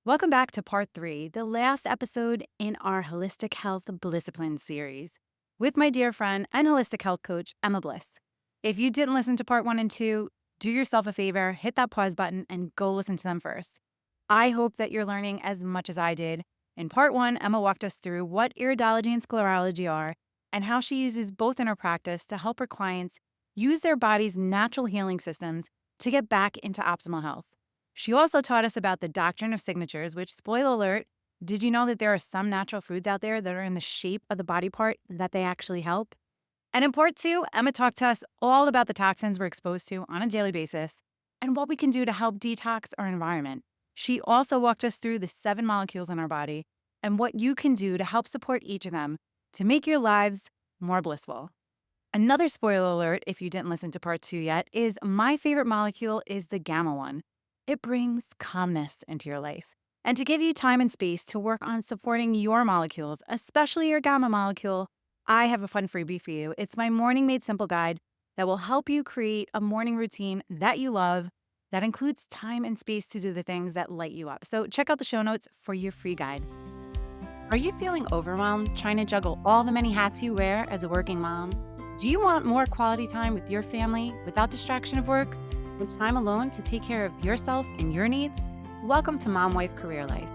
Welcome back to part 3, the last episode in our Holistic Health Blissipline series with my dear friend and holistic health coach, Emma Bliss. If you didn't listen to part 1 and 2, do yourself a favor, hit that pause button and go listen to them first. I hope that you're learning as much as I did. In part 1, Emma walked us through what iridology and sclerology are and how she uses both in her practice to help her clients use their body's natural healing systems to get back into optimal health. She also taught us about the doctrine of signatures, which, spoiler alert, did you know that there are some natural foods out there that are in the shape of the body part that they actually help? And in part 2, Emma talked to us all about the toxins we're exposed to on a daily basis and what we can do to help detox our environment. She also walked us through the 7 molecules in our body and what you can do to help support each of them to make your lives more blissful. Another spoiler alert, if you didn't listen to part 2 yet, is my favorite molecule is the gamma one. It brings calmness into your life. And to give you time and space to work on supporting your molecules, especially your gamma molecule, I have a fun freebie for you. It's my Morning Made Simple guide that will help you create a morning routine that you love that includes time and space to do the things that light you up. So check out the show notes for your free guide. Are you feeling overwhelmed trying to juggle all the many hats you wear as a working mom? Do you want more quality time with your family without distraction of work? With time alone to take care of yourself and your needs? Welcome to Mom Wife Career Life.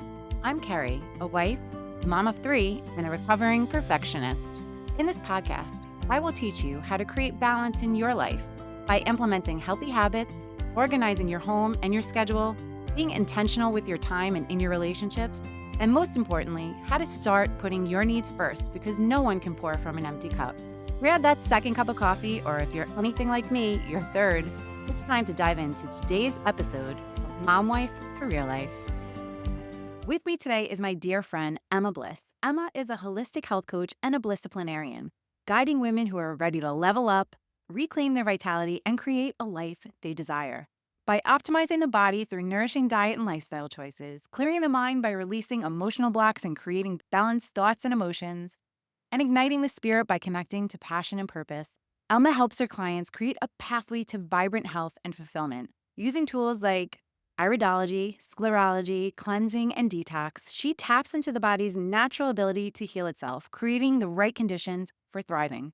I'm Kerri, a wife, mom of 3, and a recovering perfectionist. In this podcast, I will teach you how to create balance in your life by implementing healthy habits, organizing your home and your schedule, being intentional with your time and in your relationships, and most importantly, how to start putting your needs first because no one can pour from an empty cup. Grab that second cup of coffee, or if you're anything like me, your third. It's time to dive into today's episode of Mom Wife Career Life. With me today is my dear friend, Emma Bliss. Emma is a holistic health coach and a blissiplinarian, guiding women who are ready to level up, reclaim their vitality, and create a life they desire. By optimizing the body through nourishing diet and lifestyle choices, clearing the mind by releasing emotional blocks and creating balanced thoughts and emotions, and igniting the spirit by connecting to passion and purpose, Emma helps her clients create a pathway to vibrant health and fulfillment. Using tools like iridology, sclerology, cleansing, and detox, she taps into the body's natural ability to heal itself, creating the right conditions for thriving.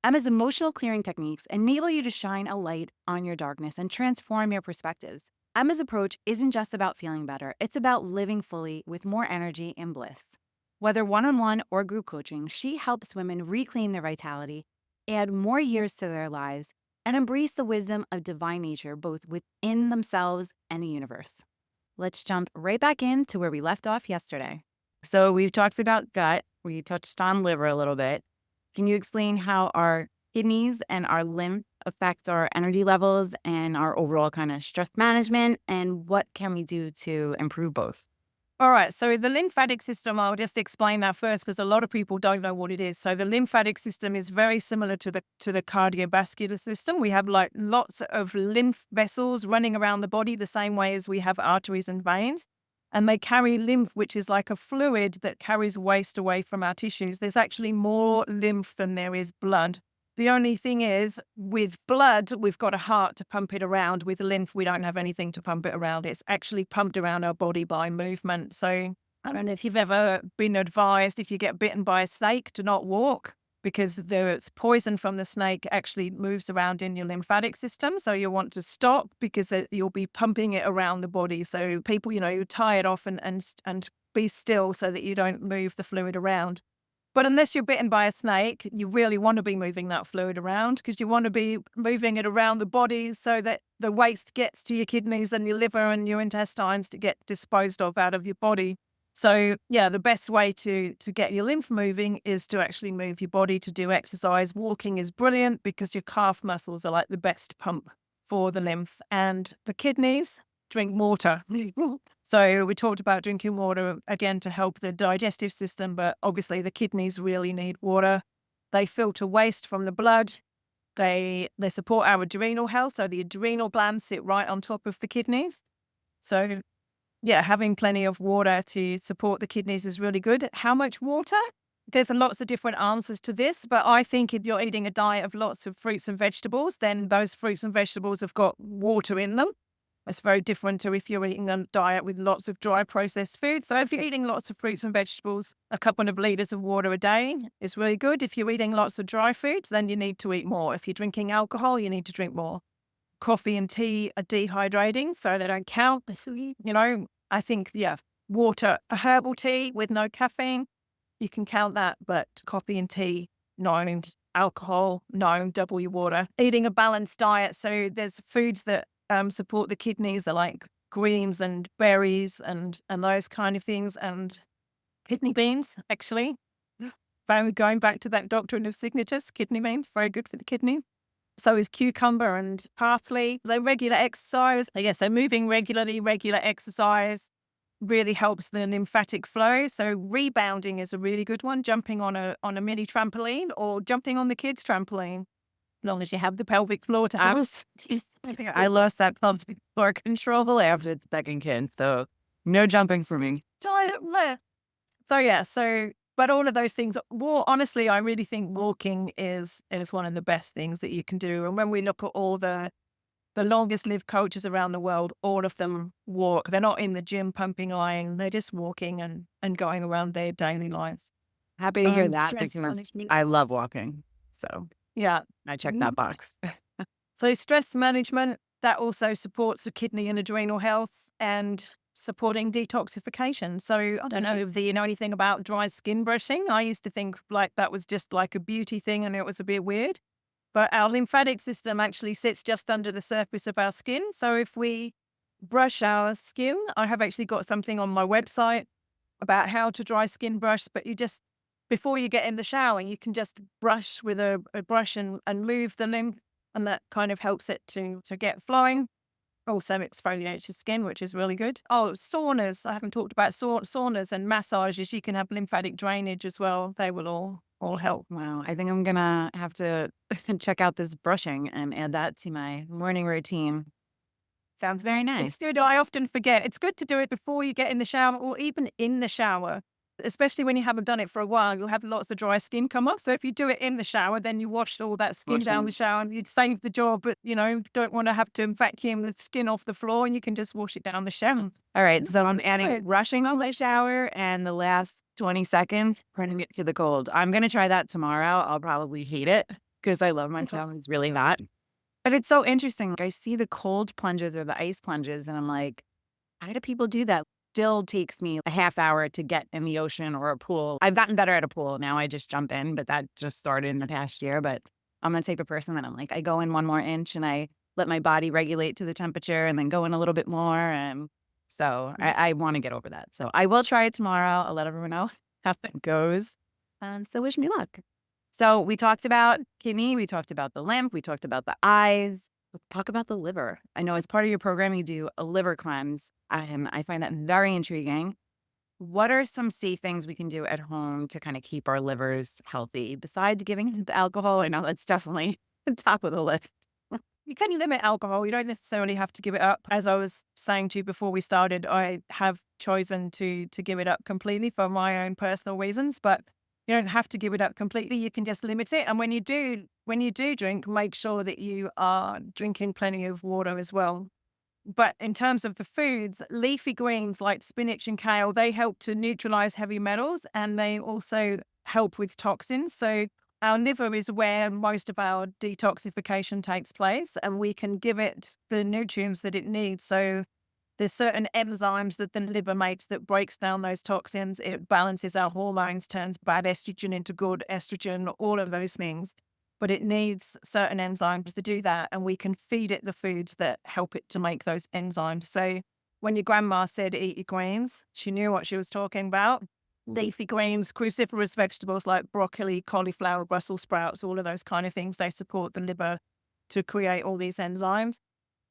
Emma's emotional clearing techniques enable you to shine a light on your darkness and transform your perspectives. Emma's approach isn't just about feeling better, it's about living fully with more energy and bliss. Whether one-on-one or group coaching, she helps women reclaim their vitality, add more years to their lives, and embrace the wisdom of divine nature both within themselves and the universe. Let's jump right back into where we left off yesterday. So we've talked about gut. We touched on liver a little bit. Can you explain how our kidneys and our lymph affect our energy levels and our overall kind of stress management, and what can we do to improve both? All right, so the lymphatic system, I'll just explain that first because a lot of people don't know what it is. So the lymphatic system is very similar to the cardiovascular system. We have like lots of lymph vessels running around the body the same way as we have arteries and veins. And they carry lymph, which is like a fluid that carries waste away from our tissues. There's actually more lymph than there is blood. The only thing is, with blood, we've got a heart to pump it around. With lymph, we don't have anything to pump it around. It's actually pumped around our body by movement. So I don't know if you've ever been advised, if you get bitten by a snake, to not walk because the poison from the snake actually moves around in your lymphatic system. So you want to stop because you'll be pumping it around the body. So people, you tie it off and be still so that you don't move the fluid around. But unless you're bitten by a snake, you really want to be moving that fluid around because you want to be moving it around the body so that the waste gets to your kidneys and your liver and your intestines to get disposed of out of your body. So yeah, the best way to get your lymph moving is to actually move your body, to do exercise. Walking is brilliant because your calf muscles are like the best pump for the lymph. And the kidneys, drink water. So we talked about drinking water again to help the digestive system, but obviously the kidneys really need water. They filter waste from the blood. They support our adrenal health. So the adrenal glands sit right on top of the kidneys. So yeah, having plenty of water to support the kidneys is really good. How much water? There's lots of different answers to this, but I think if you're eating a diet of lots of fruits and vegetables, then those fruits and vegetables have got water in them. It's very different to if you're eating a diet with lots of dry processed food. So if you're eating lots of fruits and vegetables, a couple of liters of water a day is really good. If you're eating lots of dry foods, then you need to eat more. If you're drinking alcohol, you need to drink more. Coffee and tea are dehydrating, so they don't count. I think, water, a herbal tea with no caffeine, you can count that, but coffee and tea, no, and alcohol, no, double your water. Eating a balanced diet. So there's foods that support the kidneys are like greens and berries and those kind of things, and kidney beans, actually. Going back to that doctrine of signatures, kidney beans, very good for the kidney. So is cucumber and parsley. So regular exercise. So moving regularly, regular exercise really helps the lymphatic flow. So rebounding is a really good one. Jumping on a mini trampoline or jumping on the kids' trampoline. As long as you have the pelvic floor to I lost that pelvic floor control after the second kid, so no jumping for me. But all of those things, honestly, I really think walking is one of the best things that you can do. And when we look at all the longest lived coaches around the world, all of them walk. They're not in the gym pumping iron. They're just walking and going around their daily lives. Happy to hear that Stress because management. I love walking. So Yeah. I checked that box. So stress management, that also supports the kidney and adrenal health and supporting detoxification. So I don't know if you know anything about dry skin brushing. I used to think like that was just like a beauty thing and it was a bit weird. But our lymphatic system actually sits just under the surface of our skin. So if we brush our skin, I have actually got something on my website about how to dry skin brush, but before you get in the shower, you can just brush with a brush and move the lymph, and that kind of helps it to get flowing. Also exfoliates your skin, which is really good. Oh, saunas. I haven't talked about saunas and massages. You can have lymphatic drainage as well. They will all help. Wow. I think I'm going to have to check out this brushing and add that to my morning routine. Sounds very nice. It's good. I often forget. It's good to do it before you get in the shower or even in the shower, especially when you haven't done it for a while. You'll have lots of dry skin come off. So if you do it in the shower, then you wash all that skin down the shower and you'd save the job. But, don't want to have to vacuum the skin off the floor and you can just wash it down the shower. All right. So I'm adding rushing on my shower and the last 20 seconds, running it to the cold. I'm going to try that tomorrow. I'll probably hate it because I love my shower. It's really hot. But it's so interesting. I see the cold plunges or the ice plunges and I'm like, how do people do that? Still takes me a half hour to get in the ocean or a pool. I've gotten better at a pool. Now I just jump in, but that just started in the past year. But I'm the type of person that I'm like, I go in 1 more inch and I let my body regulate to the temperature and then go in a little bit more. And so I want to get over that. So I will try it tomorrow. I'll let everyone know how it goes. And so wish me luck. So we talked about kidney. We talked about the lymph. We talked about the eyes. Let's talk about the liver. I know as part of your program, you do a liver cleanse. I find that very intriguing. What are some safe things we can do at home to kind of keep our livers healthy besides giving the alcohol? I know that's definitely the top of the list. You can limit alcohol. You don't necessarily have to give it up. As I was saying to you before we started, I have chosen to give it up completely for my own personal reasons, but you don't have to give it up completely. You can just limit it. And when you do drink, make sure that you are drinking plenty of water as well. But in terms of the foods, leafy greens like spinach and kale, they help to neutralize heavy metals and they also help with toxins. So our liver is where most of our detoxification takes place and we can give it the nutrients that it needs. So there's certain enzymes that the liver makes that breaks down those toxins. It balances our hormones, turns bad estrogen into good estrogen, all of those things. But it needs certain enzymes to do that. And we can feed it the foods that help it to make those enzymes. So when your grandma said, eat your greens, she knew what she was talking about. Leafy greens, cruciferous vegetables like broccoli, cauliflower, Brussels sprouts, all of those kind of things, they support the liver to create all these enzymes.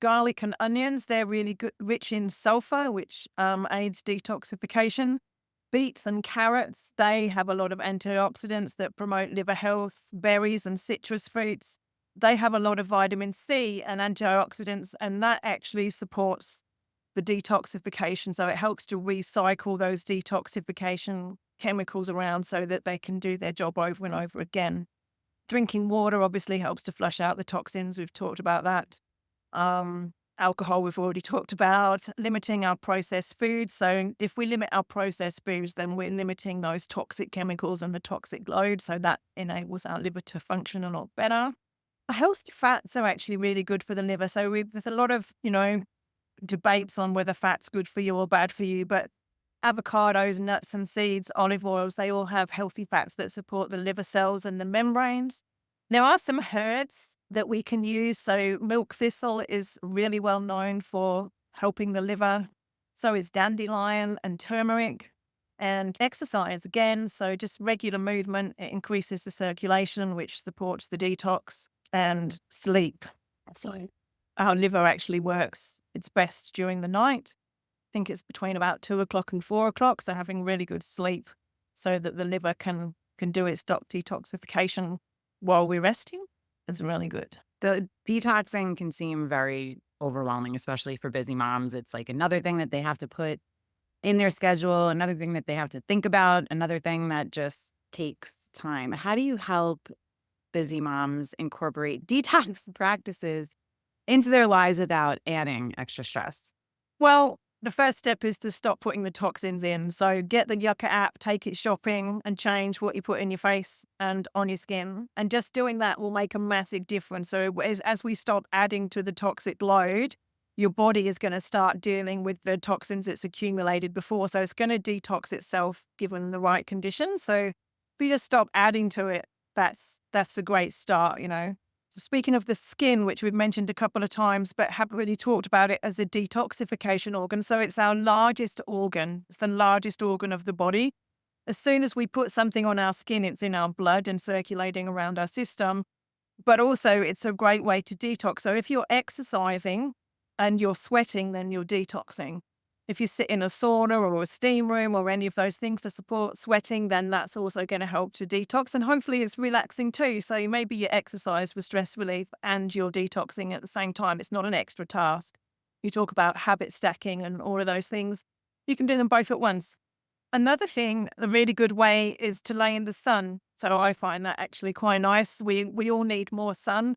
Garlic and onions, they're really good, rich in sulfur, which aids detoxification. Beets and carrots, they have a lot of antioxidants that promote liver health. Berries and citrus fruits, they have a lot of vitamin C and antioxidants, and that actually supports the detoxification. So it helps to recycle those detoxification chemicals around so that they can do their job over and over again. Drinking water obviously helps to flush out the toxins. We've talked about that. Alcohol, we've already talked about. Limiting our processed foods. So if we limit our processed foods, then we're limiting those toxic chemicals and the toxic load. So that enables our liver to function a lot better. Healthy fats are actually really good for the liver. So there's a lot of, debates on whether fat's good for you or bad for you, but avocados, nuts and seeds, olive oils, they all have healthy fats that support the liver cells and the membranes. There are some herbs that we can use. So milk thistle is really well known for helping the liver. So is dandelion and turmeric. And exercise again. So just regular movement, it increases the circulation, which supports the detox, and sleep. So our liver actually works its best during the night. I think it's between about 2 o'clock and 4 o'clock. So having really good sleep so that the liver can do its detoxification while we're resting is really good. The detoxing can seem very overwhelming, especially for busy moms. It's like another thing that they have to put in their schedule, another thing that they have to think about, another thing that just takes time. How do you help busy moms incorporate detox practices into their lives without adding extra stress? Well, the first step is to stop putting the toxins in. So get the Yucca app, take it shopping and change what you put in your face and on your skin. And just doing that will make a massive difference. So as we stop adding to the toxic load, your body is going to start dealing with the toxins it's accumulated before. So it's going to detox itself given the right conditions. So if you just stop adding to it, that's a great start, So speaking of the skin, which we've mentioned a couple of times, but haven't really talked about it as a detoxification organ. So it's our largest organ. It's the largest organ of the body. As soon as we put something on our skin, it's in our blood and circulating around our system. But also it's a great way to detox. So if you're exercising and you're sweating, then you're detoxing. If you sit in a sauna or a steam room or any of those things to support sweating, then that's also going to help to detox. And hopefully it's relaxing too. So maybe your exercise was stress relief and you're detoxing at the same time. It's not an extra task. You talk about habit stacking and all of those things. You can do them both at once. Another thing, a really good way is to lay in the sun. So I find that actually quite nice. We all need more sun.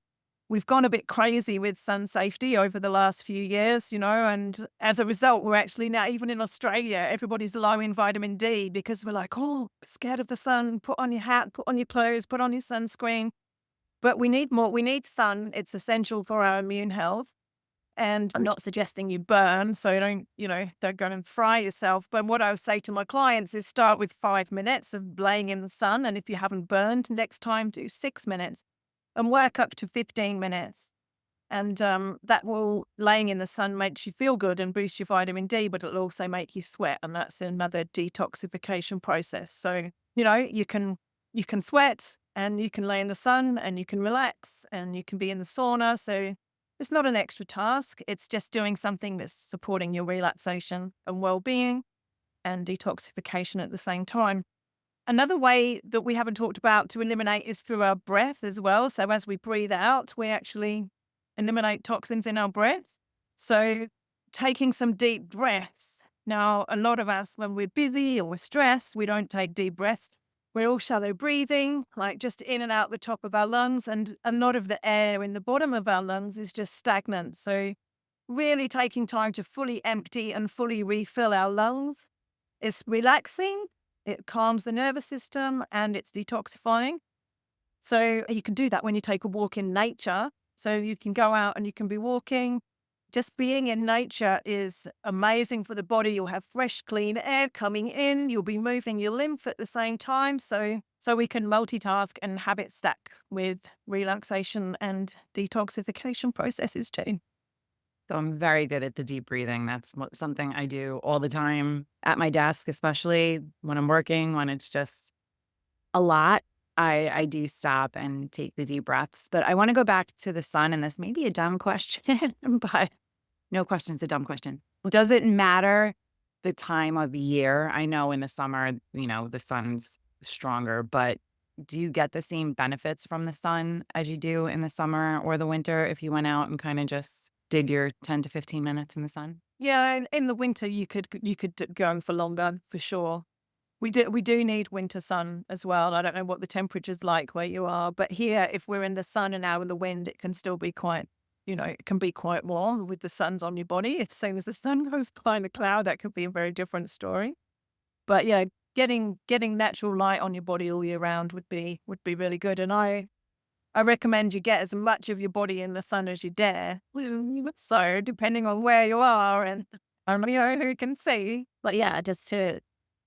We've gone a bit crazy with sun safety over the last few years, and as a result, we're actually now, even in Australia, everybody's low in vitamin D because we're like, oh, scared of the sun, put on your hat, put on your clothes, put on your sunscreen. But we need more. We need sun. It's essential for our immune health. And I'm not suggesting you burn, so don't go and fry yourself. But what I would say to my clients is start with 5 minutes of laying in the sun. And if you haven't burned, next time do 6 minutes. And work up to 15 minutes. And that will, laying in the sun makes you feel good and boost your vitamin D, but it'll also make you sweat. And that's another detoxification process. So, you can sweat and you can lay in the sun and you can relax and you can be in the sauna. So it's not an extra task. It's just doing something that's supporting your relaxation and well-being and detoxification at the same time. Another way that we haven't talked about to eliminate is through our breath as well. So as we breathe out, we actually eliminate toxins in our breath. So taking some deep breaths. Now, a lot of us, when we're busy or we're stressed, we don't take deep breaths. We're all shallow breathing, like just in and out the top of our lungs. And a lot of the air in the bottom of our lungs is just stagnant. So really taking time to fully empty and fully refill our lungs is relaxing. It calms the nervous system and it's detoxifying. So you can do that when you take a walk in nature. So you can go out and you can be walking. Just being in nature is amazing for the body. You'll have fresh, clean air coming in. You'll be moving your lymph at the same time. So we can multitask and habit stack with relaxation and detoxification processes too. So I'm very good at the deep breathing. That's something I do all the time at my desk, especially when I'm working, when it's just a lot. I do stop and take the deep breaths. But I want to go back to the sun, and this may be a dumb question, but no question's a dumb question. Does it matter the time of year? I know in the summer, the sun's stronger, but do you get the same benefits from the sun as you do in the summer or the winter if you went out and kind of just did your 10 to 15 minutes in the sun? Yeah, in the winter you could go for longer for sure. We do need winter sun as well. I don't know what the temperature's like where you are, but here, if we're in the sun and out in the wind, it can still be quite it can be quite warm with the sun's on your body. As soon as the sun goes behind a cloud, that could be a very different story. But yeah, getting natural light on your body all year round would be really good. And I recommend you get as much of your body in the sun as you dare. So depending on where you are and who can see, but yeah, just to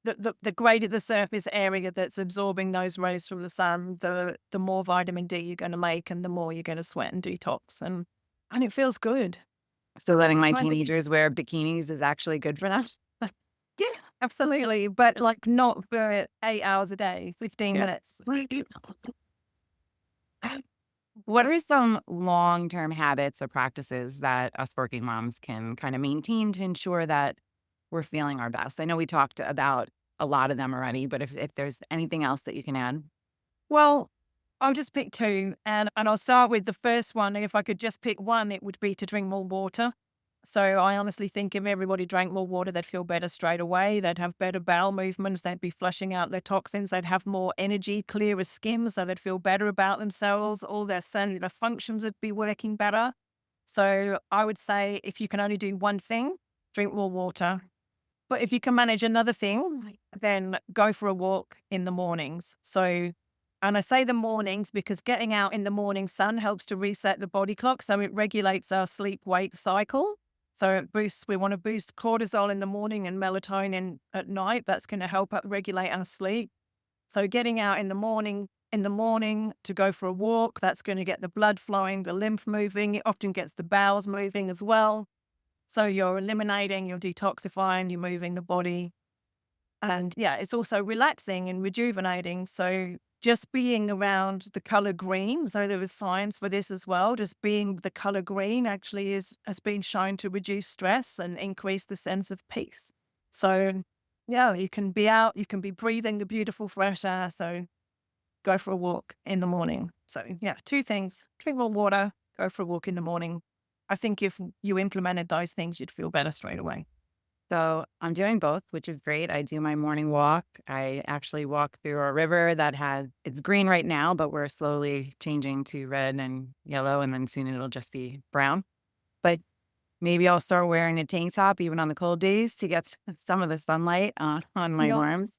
the greater the surface area that's absorbing those rays from the sun, the more vitamin D you're going to make, and the more you're going to sweat and detox, and it feels good. So letting my Trying to- teenagers wear bikinis is actually good for them. Yeah, absolutely, but like not for 8 hours a day, 15 Yeah. minutes. What are some long-term habits or practices that us working moms can kind of maintain to ensure that we're feeling our best? I know we talked about a lot of them already, but if there's anything else that you can add. Well, I'll just pick two, and I'll start with the first one. If I could just pick one, it would be to drink more water. So I honestly think if everybody drank more water, they'd feel better straight away. They'd have better bowel movements. They'd be flushing out their toxins. They'd have more energy, clearer skin, so they'd feel better about themselves. All their cellular functions would be working better. So I would say if you can only do one thing, drink more water. But if you can manage another thing, then go for a walk in the mornings. And I say the mornings because getting out in the morning sun helps to reset the body clock. So it regulates our sleep-wake cycle. So we want to boost cortisol in the morning and melatonin at night. That's going to help regulate our sleep. So getting out in the morning to go for a walk, that's going to get the blood flowing, the lymph moving. It often gets the bowels moving as well. So you're eliminating, you're detoxifying, you're moving the body. And yeah, it's also relaxing and rejuvenating. So just being around the color green, so there was science for this as well, just being the color green actually has been shown to reduce stress and increase the sense of peace. So yeah, you can be out, you can be breathing the beautiful fresh air. So go for a walk in the morning. So yeah, two things: drink more water, go for a walk in the morning. I think if you implemented those things, you'd feel better straight away. So I'm doing both, which is great. I do my morning walk. I actually walk through a river that it's green right now, but we're slowly changing to red and yellow, and then soon it'll just be brown. But maybe I'll start wearing a tank top even on the cold days to get some of the sunlight on my Yep. arms.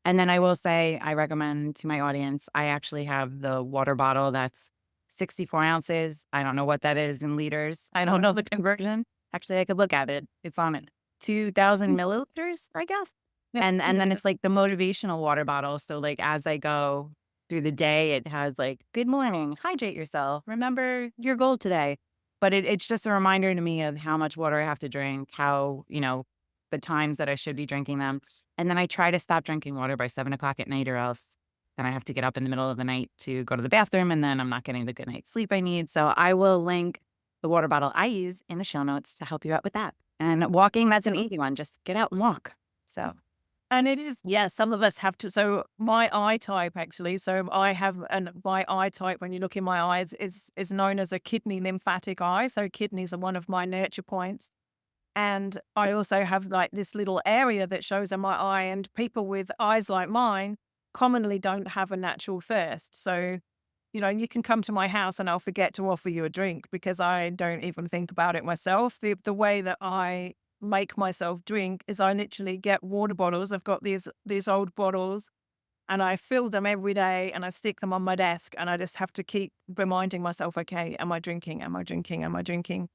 And then I will say, I recommend to my audience, I actually have the water bottle that's 64 ounces. I don't know what that is in liters. I don't know the conversion. Actually, I could look at it. It's on it. 2,000 milliliters, I guess. Yeah. And then it's like the motivational water bottle. So like as I go through the day, it has like, good morning, hydrate yourself, remember your goal today. But it's just a reminder to me of how much water I have to drink, how, the times that I should be drinking them. And then I try to stop drinking water by 7 o'clock at night, or else then I have to get up in the middle of the night to go to the bathroom, and then I'm not getting the good night's sleep I need. So I will link the water bottle I use in the show notes to help you out with that. And walking, that's an easy one. Just get out and walk. So, And it is, yeah, some of us have to. So my eye type actually, so I have my eye type, when you look in my eyes, is known as a kidney lymphatic eye. So kidneys are one of my nurture points. And I also have like this little area that shows in my eye, and people with eyes like mine commonly don't have a natural thirst. So, you can come to my house and I'll forget to offer you a drink because I don't even think about it myself. The way that I make myself drink is I literally get water bottles. I've got these old bottles, and I fill them every day and I stick them on my desk, and I just have to keep reminding myself, okay, am I drinking? Am I drinking? Am I drinking?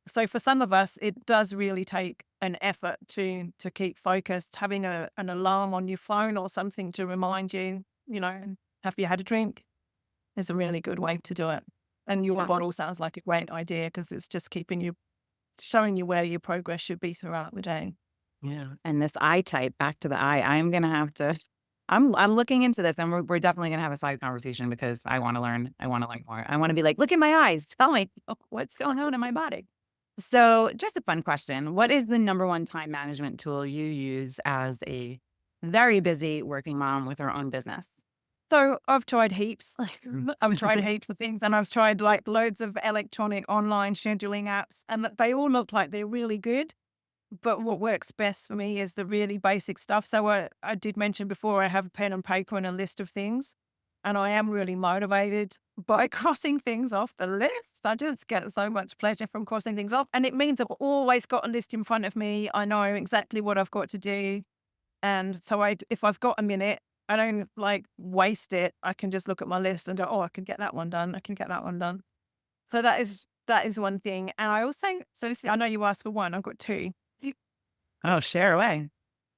So for some of us, it does really take an effort to keep focused. Having an alarm on your phone or something to remind you, have you had a drink, is a really good way to do it. And your bottle sounds like a great idea because it's just showing you where your progress should be throughout the day. yeah. And this eye type, back to the eye, I'm going to have to, I'm looking into this, and we're definitely going to have a side conversation because I want to learn. I want to learn more. I want to be like, look at my eyes. Tell me what's going on in my body. So just a fun question. What is the number one time management tool you use as a very busy working mom with her own business? So I've tried heaps. I've tried heaps of things, and I've tried like loads of electronic online scheduling apps, and they all look like they're really good. But what works best for me is the really basic stuff. So I did mention before, I have a pen and paper and a list of things. and I am really motivated by crossing things off the list. I just get so much pleasure from crossing things off. And it means I've always got a list in front of me. I know exactly what I've got to do. And so if I've got a minute, I don't like waste it. I can just look at my list and go, oh, I can get that one done. I can get that one done. So that is one thing. And I also, I know you asked for one. I've got two. Oh, share away.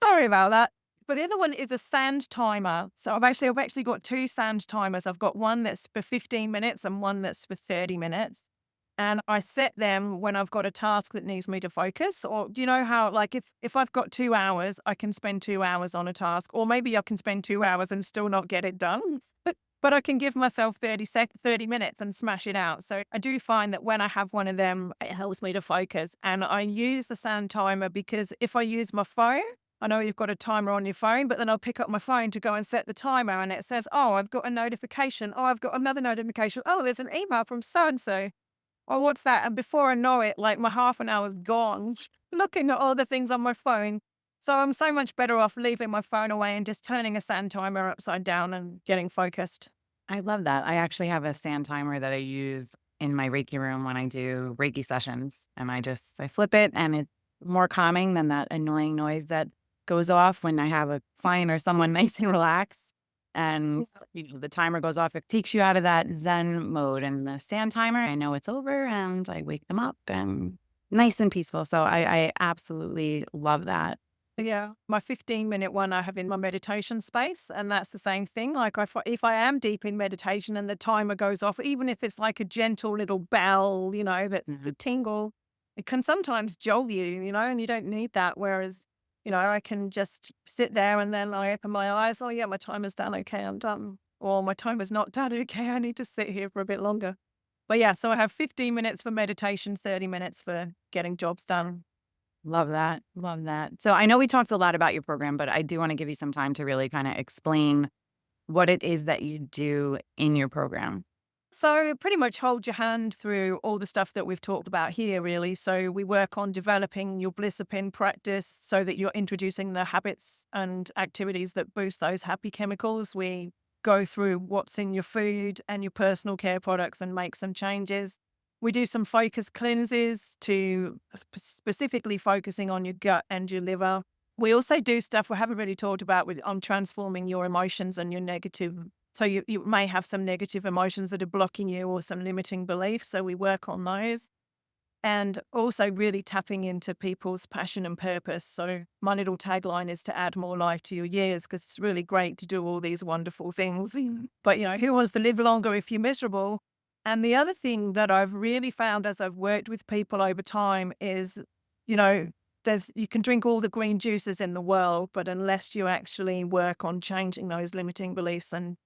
Sorry about that. But the other one is a sand timer. So I've actually got two sand timers. I've got one that's for 15 minutes and one that's for 30 minutes. And I set them when I've got a task that needs me to focus. Or do you know how, like, if I've got 2 hours, I can spend 2 hours on a task, or maybe I can spend 2 hours and still not get it done. But I can give myself 30 minutes and smash it out. So I do find that when I have one of them, it helps me to focus. And I use the sand timer because if I use my phone, I know you've got a timer on your phone, but then I'll pick up my phone to go and set the timer and it says, oh, I've got a notification. Oh, I've got another notification. Oh, there's an email from so-and-so. Oh, what's that? And before I know it, like my half an hour's gone looking at all the things on my phone. So I'm so much better off leaving my phone away and just turning a sand timer upside down and getting focused. I love that. I actually have a sand timer that I use in my Reiki room when I do Reiki sessions. And I flip it, and it's more calming than that annoying noise that goes off when I have a client or someone nice and relaxed. And the timer goes off. It takes you out of that Zen mode. And the sand timer, I know it's over, and I wake them up and nice and peaceful. So I absolutely love that. Yeah, my 15-minute one I have in my meditation space, and that's the same thing. Like if I am deep in meditation and the timer goes off, even if it's like a gentle little bell, that tingle, it can sometimes jolt you, and you don't need that. Whereas, I can just sit there and then I open my eyes. Oh yeah, my timer's done. Okay, I'm done. Or my timer's not done. Okay, I need to sit here for a bit longer. But yeah, so I have 15 minutes for meditation, 30 minutes for getting jobs done. Love that. Love that. So I know we talked a lot about your program, but I do want to give you some time to really kind of explain what it is that you do in your program. So pretty much hold your hand through all the stuff that we've talked about here, really. So we work on developing your Blissipline practice so that you're introducing the habits and activities that boost those happy chemicals. We go through what's in your food and your personal care products and make some changes. We do some focus cleanses to specifically focusing on your gut and your liver. We also do stuff we haven't really talked about on transforming your emotions and your negative. So you may have some negative emotions that are blocking you or some limiting beliefs. So we work on those. And also really tapping into people's passion and purpose. So my little tagline is to add more life to your years, because it's really great to do all these wonderful things. But, who wants to live longer if you're miserable? And the other thing that I've really found as I've worked with people over time is, you can drink all the green juices in the world, but unless you actually work on changing those limiting beliefs and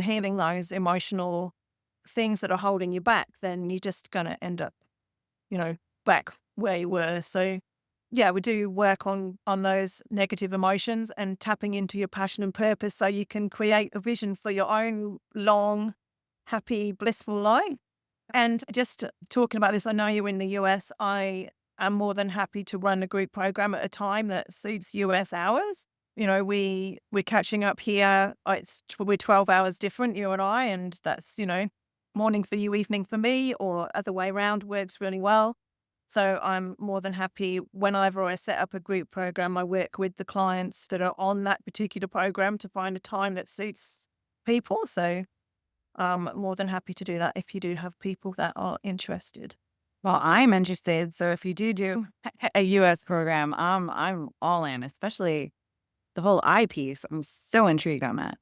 healing those emotional things that are holding you back, then you're just going to end up, back where you were. So yeah, we do work on those negative emotions and tapping into your passion and purpose so you can create a vision for your own long, happy, blissful life. And just talking about this, I know you're in the US. I am more than happy to run a group program at a time that suits US hours. We're catching up here. We're 12 hours different, you and I, and that's, morning for you, evening for me, or other way around works really well. So I'm more than happy whenever I set up a group program, I work with the clients that are on that particular program to find a time that suits people. So I'm more than happy to do that if you do have people that are interested. Well, I'm interested. So if you do a US program, I'm all in, especially the whole eye piece. I'm so intrigued on that.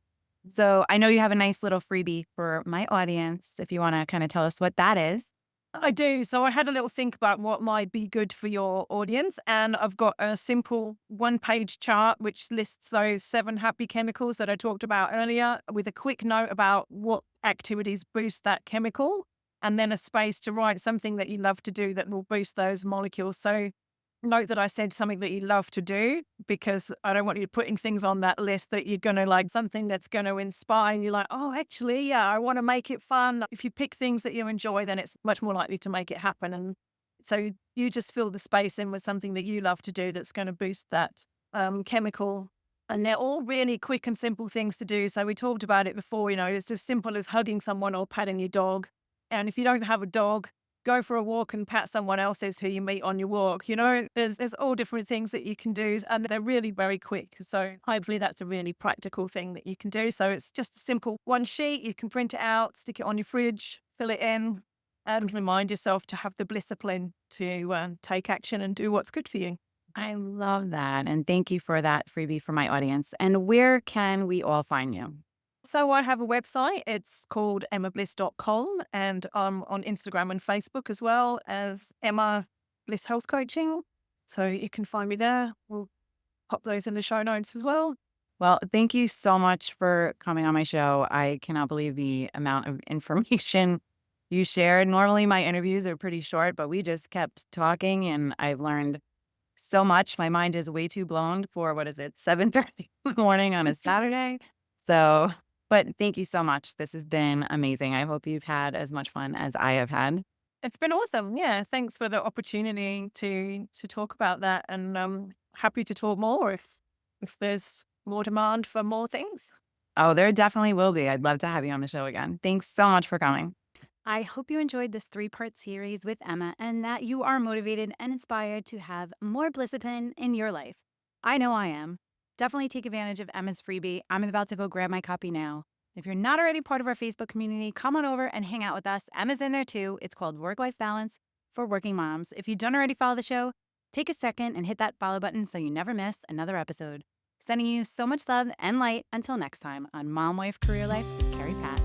So I know you have a nice little freebie for my audience. If you want to kind of tell us what that is. I do. So I had a little think about what might be good for your audience. And I've got a simple 1-page chart which lists those 7 happy chemicals that I talked about earlier, with a quick note about what activities boost that chemical, and then a space to write something that you love to do that will boost those molecules. So note that I said something that you love to do, because I don't want you putting things on that list that you're going to like something that's going to inspire you, like, oh, actually, yeah, I want to make it fun. If you pick things that you enjoy, then it's much more likely to make it happen. And so you just fill the space in with something that you love to do that's going to boost that chemical. And they're all really quick and simple things to do. So we talked about it before, it's as simple as hugging someone or patting your dog. And if you don't have a dog, go for a walk and pat someone else's who you meet on your walk. There's all different things that you can do, and they're really very quick. So hopefully that's a really practical thing that you can do. So it's just a simple one sheet. You can print it out, stick it on your fridge, fill it in, and remind yourself to have the Blissipline to take action and do what's good for you. I love that. And thank you for that freebie for my audience. And where can we all find you? So I have a website. It's called emmabliss.com, and I'm on Instagram and Facebook as well as Emma Bliss Health Coaching. So you can find me there. We'll pop those in the show notes as well. Well, thank you so much for coming on my show. I cannot believe the amount of information you shared. Normally my interviews are pretty short, but we just kept talking and I've learned so much. My mind is way too blown for, 7:30 in the morning on a Saturday. So, but thank you so much. This has been amazing. I hope you've had as much fun as I have had. It's been awesome. Yeah. Thanks for the opportunity to talk about that. And I'm happy to talk more if there's more demand for more things. Oh, there definitely will be. I'd love to have you on the show again. Thanks so much for coming. I hope you enjoyed this 3-part series with Emma and that you are motivated and inspired to have more Blissipline in your life. I know I am. Definitely take advantage of Emma's freebie. I'm about to go grab my copy now. If you're not already part of our Facebook community, come on over and hang out with us. Emma's in there too. It's called Work-Life Balance for Working Moms. If you don't already follow the show, take a second and hit that follow button so you never miss another episode. Sending you so much love and light until next time on Mom, Wife, Career Life with Kerri Pat.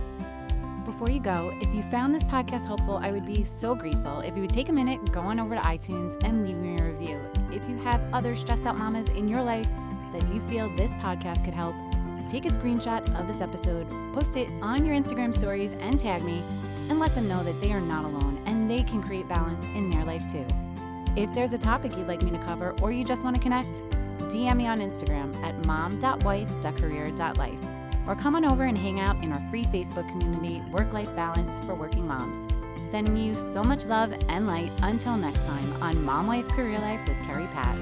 Before you go, if you found this podcast helpful, I would be so grateful if you would take a minute and go on over to iTunes and leave me a review. If you have other stressed out mamas in your life that you feel this podcast could help, take a screenshot of this episode, post it on your Instagram stories and tag me, and let them know that they are not alone and they can create balance in their life too. If there's a topic you'd like me to cover or you just want to connect, DM me on Instagram at mom.wife.career.life. Or come on over and hang out in our free Facebook community, Work-Life Balance for Working Moms. Sending you so much love and light until next time on Mom, Wife, Career Life with Kerri Pat.